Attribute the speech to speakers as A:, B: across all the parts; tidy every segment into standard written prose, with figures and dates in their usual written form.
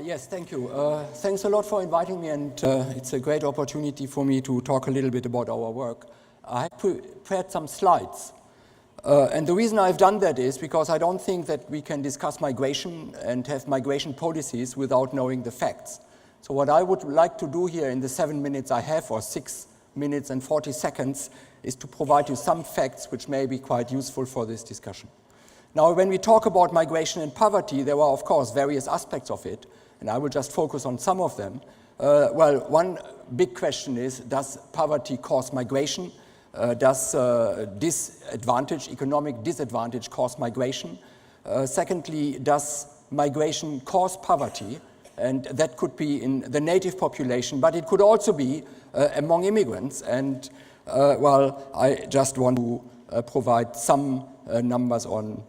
A: Yes, thank you. Thanks a lot for inviting me, and it's a great opportunity for me to talk a little bit about our work. I have prepared some slides, and the reason I've done that is because I don't think that we can discuss migration and have migration policies without knowing the facts. So what I would like to do here in the 7 minutes I have, or 6 minutes and 40 seconds, is to provide you some facts which may be quite useful for this discussion. Now, when we talk about migration and poverty, there are, of course, various aspects of it, and I will just focus on some of them. Well, one big question is, does poverty cause migration? Does economic disadvantage cause migration? Secondly, does migration cause poverty? And that could be in the native population, but it could also be among immigrants. And, well, I just want to provide some numbers on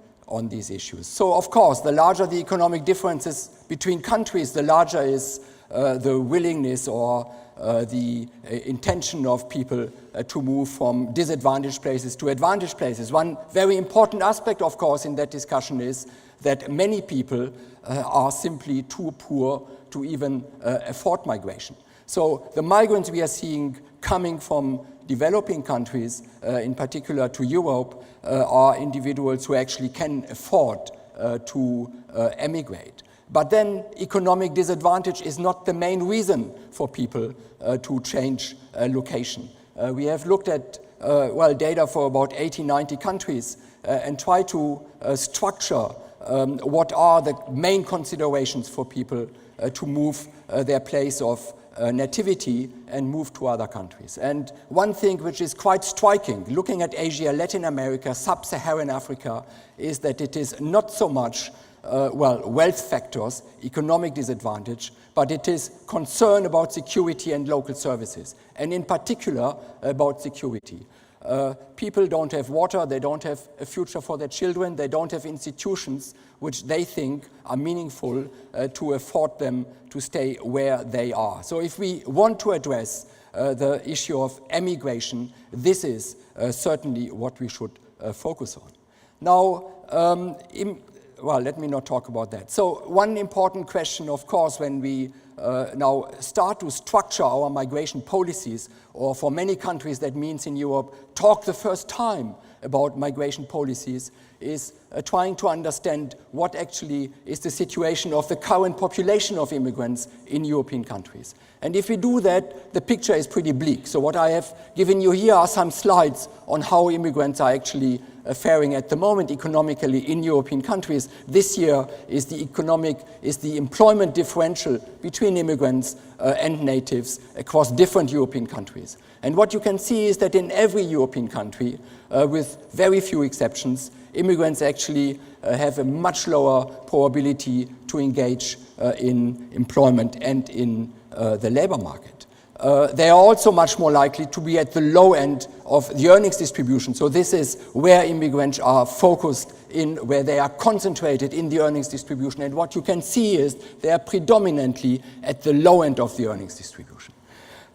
A: these issues. So, of course, the larger the economic differences between countries, the larger is the willingness or the intention of people to move from disadvantaged places to advantaged places. One very important aspect, of course, in that discussion is that many people are simply too poor to even afford migration. So the migrants we are seeing coming from developing countries, in particular to Europe, are individuals who actually can afford to emigrate. But then economic disadvantage is not the main reason for people to change location. We have looked at data for about 80, 90 countries and try to structure what are the main considerations for people to move their place of nativity and move to other countries. And one thing which is quite striking, looking at Asia, Latin America, Sub-Saharan Africa, is that it is not so much wealth factors, economic disadvantage, but it is concern about security and local services, and in particular about security. People don't have water, they don't have a future for their children, they don't have institutions which they think are meaningful to afford them to stay where they are. So if we want to address the issue of emigration, this is certainly what we should focus on. Now, well, let me not talk about that. So one important question, of course, when we now start to structure our migration policies, or for many countries that means in Europe, talk the first time about migration policies, is trying to understand what actually is the situation of the current population of immigrants in European countries. And if we do that, the picture is pretty bleak. So what I have given you here are some slides on how immigrants are actually faring at the moment economically in European countries. This year is the employment differential between immigrants and natives across different European countries. And what you can see is that in every European country, with very few exceptions, immigrants actually have a much lower probability to engage in employment and in the labor market. They are also much more likely to be at the low end of the earnings distribution. So this is where immigrants are focused in, where they are concentrated in the earnings distribution. And what you can see is they are predominantly at the low end of the earnings distribution.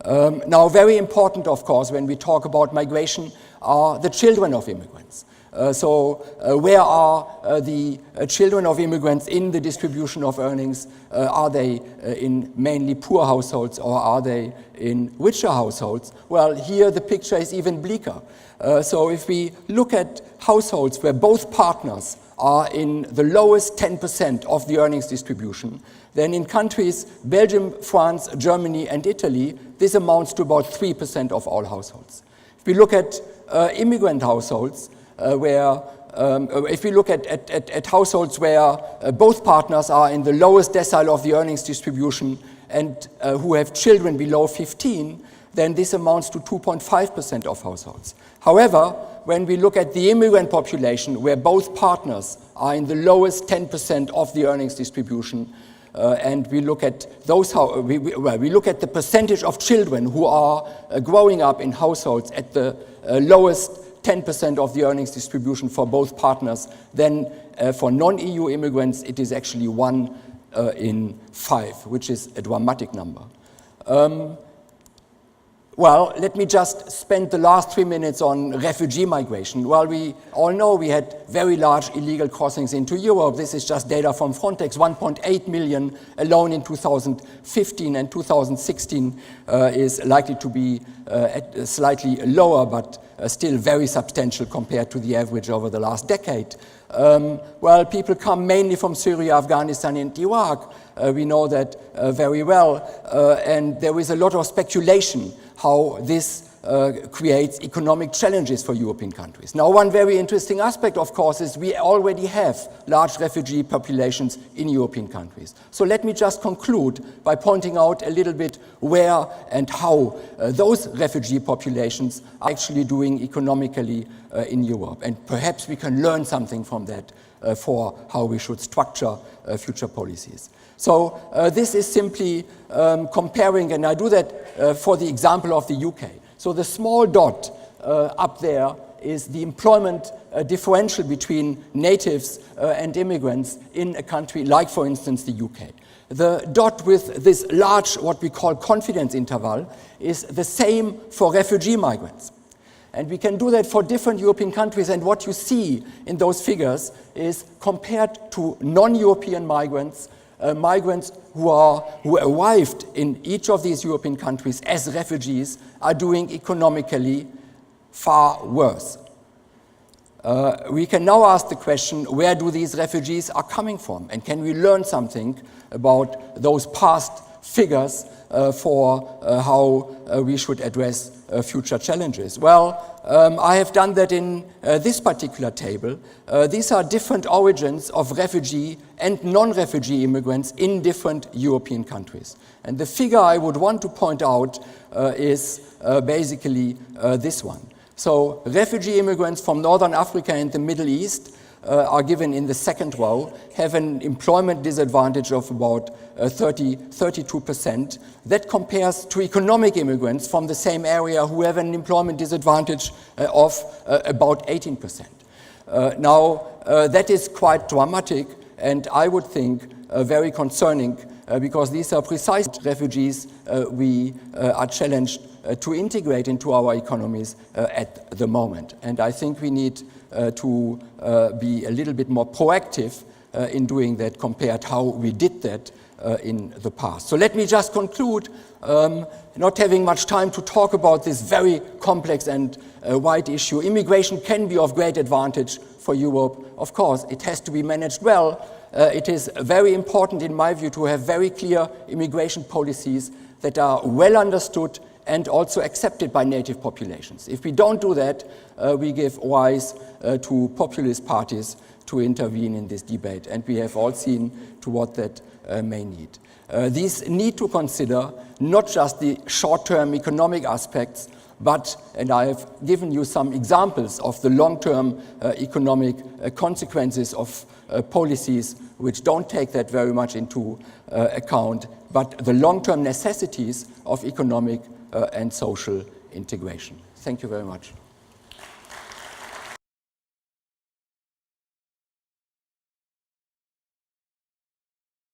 A: Now, very important, of course, when we talk about migration are the children of immigrants. Where are the children of immigrants in the distribution of earnings? Are they in mainly poor households, or are they in richer households? Well, here the picture is even bleaker. So if we look at households where both partners are in the lowest 10% of the earnings distribution, then in countries Belgium, France, Germany, and Italy, this amounts to about 3% of all households. If we look at immigrant households, if we look at households where both partners are in the lowest decile of the earnings distribution and who have children below 15, then this amounts to 2.5% of households. However, when we look at the immigrant population where both partners are in the lowest 10% of the earnings distribution, and we look at those, we look at the percentage of children who are growing up in households at the lowest 10% of the earnings distribution for both partners, then for non-EU immigrants it is actually 1 in 5, which is a dramatic number. Well, let me just spend the last 3 minutes on refugee migration. Well, we all know we had very large illegal crossings into Europe. This is just data from Frontex, 1.8 million alone in 2015, and 2016 is likely to be slightly lower, but still very substantial compared to the average over the last decade. Well, people come mainly from Syria, Afghanistan, and Iraq. We know that very well, and there is a lot of speculation how this creates economic challenges for European countries. Now, one very interesting aspect, of course, is we already have large refugee populations in European countries. So let me just conclude by pointing out a little bit where and how those refugee populations are actually doing economically in Europe. And perhaps we can learn something from that for how we should structure future policies. So this is simply comparing, and I do that for the example of the UK. So the small dot up there is the employment differential between natives and immigrants in a country like, for instance, the UK. The dot with this large, what we call confidence interval, is the same for refugee migrants. And we can do that for different European countries, and what you see in those figures is compared to non-European migrants, migrants who arrived in each of these European countries as refugees are doing economically far worse. We can now ask the question, where do these refugees are coming from? And can we learn something about those past figures for how we should address future challenges? Well, I have done that in this particular table. These are different origins of refugee and non-refugee immigrants in different European countries. And the figure I would want to point out is basically this one. So refugee immigrants from Northern Africa and the Middle East are given in the second row, have an employment disadvantage of about 32%. That compares to economic immigrants from the same area who have an employment disadvantage of about 18%. Now, that is quite dramatic, and I would think very concerning, because these are precisely refugees we are challenged to integrate into our economies at the moment. And I think we need to be a little bit more proactive in doing that compared how we did that in the past. So let me just conclude, not having much time to talk about this very complex and wide issue. Immigration can be of great advantage for Europe. Of course, it has to be managed well. It is very important, in my view, to have very clear immigration policies that are well understood and also accepted by native populations. If we don't do that, we give rise to populist parties to intervene in this debate, and we have all seen to what that may need. These need to consider not just the short-term economic aspects, but, and I have given you some examples of the long-term economic consequences of policies which don't take that very much into account, but the long-term necessities of economic and social integration. Thank you very much.